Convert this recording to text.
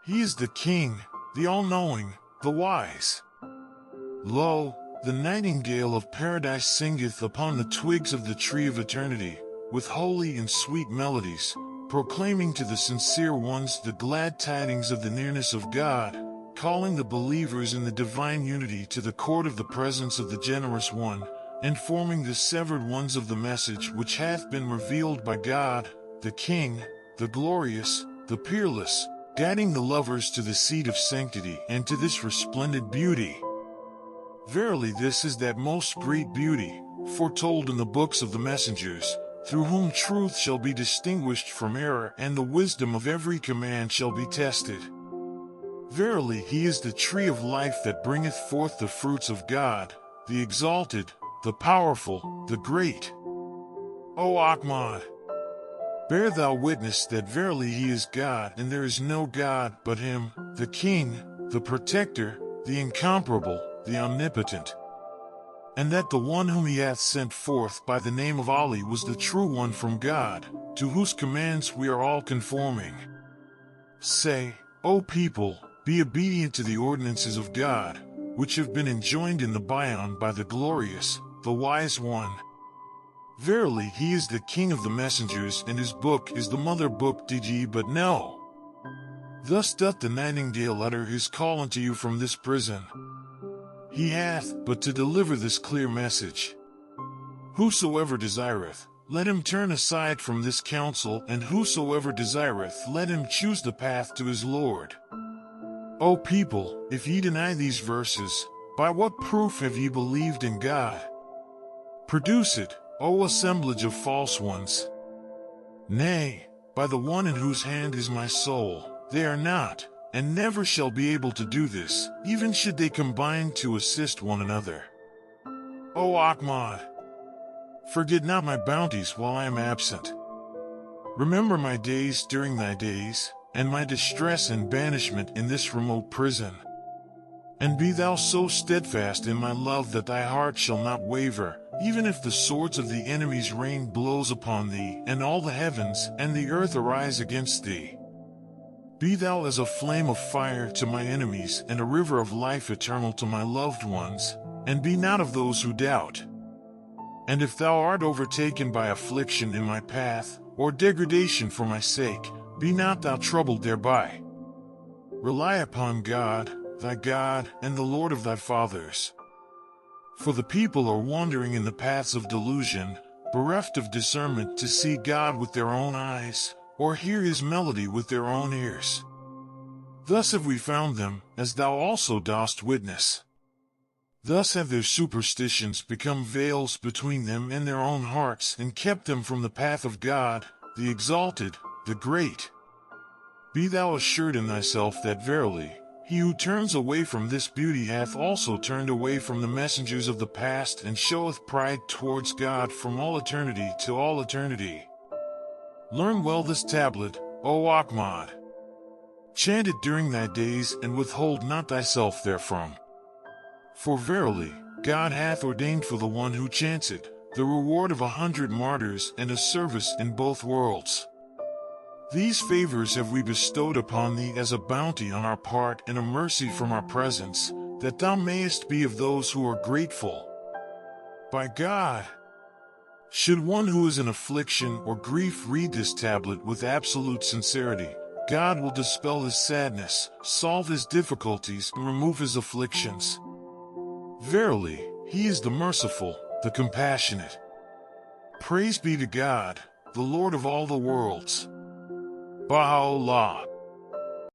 He is the King, the all-knowing, the wise. Lo, the nightingale of paradise singeth upon the twigs of the tree of eternity, with holy and sweet melodies, proclaiming to the sincere ones the glad tidings of the nearness of God, calling the believers in the divine unity to the court of the presence of the generous one, informing the severed ones of the message which hath been revealed by God, the King, the glorious, the peerless, guiding the lovers to the seat of sanctity and to this resplendent beauty. Verily this is that most great beauty, foretold in the books of the messengers, through whom truth shall be distinguished from error and the wisdom of every command shall be tested. Verily he is the tree of life that bringeth forth the fruits of God, the exalted, the powerful, the great. O Ahmad, bear thou witness that verily he is God, and there is no God but him, the King, the Protector, the Incomparable, the Omnipotent. And that the one whom he hath sent forth by the name of Ali was the true one from God, to whose commands we are all conforming. Say, O people, be obedient to the ordinances of God, which have been enjoined in the Bayan by the glorious, the wise one. Verily he is the King of the messengers, and his book is the mother book. Did ye but know? Thus doth the nightingale utter his call unto you from this prison. He hath but to deliver this clear message. Whosoever desireth, let him turn aside from this counsel, and whosoever desireth, let him choose the path to his Lord. O people, if ye deny these verses, by what proof have ye believed in God? Produce it, O assemblage of false ones. Nay, by the one in whose hand is my soul, they are not, and never shall be able to do this, even should they combine to assist one another. O Ahmad, forget not my bounties while I am absent. Remember my days during thy days, and my distress and banishment in this remote prison. And be thou so steadfast in my love that thy heart shall not waver, even if the swords of the enemy's rain blows upon thee, and all the heavens and the earth arise against thee. Be thou as a flame of fire to my enemies, and a river of life eternal to my loved ones, and be not of those who doubt. And if thou art overtaken by affliction in my path, or degradation for my sake, be not thou troubled thereby. Rely upon God, thy God, and the Lord of thy fathers. For the people are wandering in the paths of delusion, bereft of discernment to see God with their own eyes, or hear his melody with their own ears. Thus have we found them, as thou also dost witness. Thus have their superstitions become veils between them and their own hearts, and kept them from the path of God, the exalted, the great. Be thou assured in thyself that verily, he who turns away from this beauty hath also turned away from the messengers of the past, and showeth pride towards God from all eternity to all eternity. Learn well this tablet, O Ahmad. Chant it during thy days, and withhold not thyself therefrom. For verily, God hath ordained for the one who chants it, the reward of 100 martyrs and a service in both worlds. These favors have we bestowed upon thee as a bounty on our part and a mercy from our presence, that thou mayest be of those who are grateful. By God, should one who is in affliction or grief read this tablet with absolute sincerity, God will dispel his sadness, solve his difficulties, and remove his afflictions. Verily, he is the merciful, the compassionate. Praise be to God, the Lord of all the worlds. Bahá'u'lláh.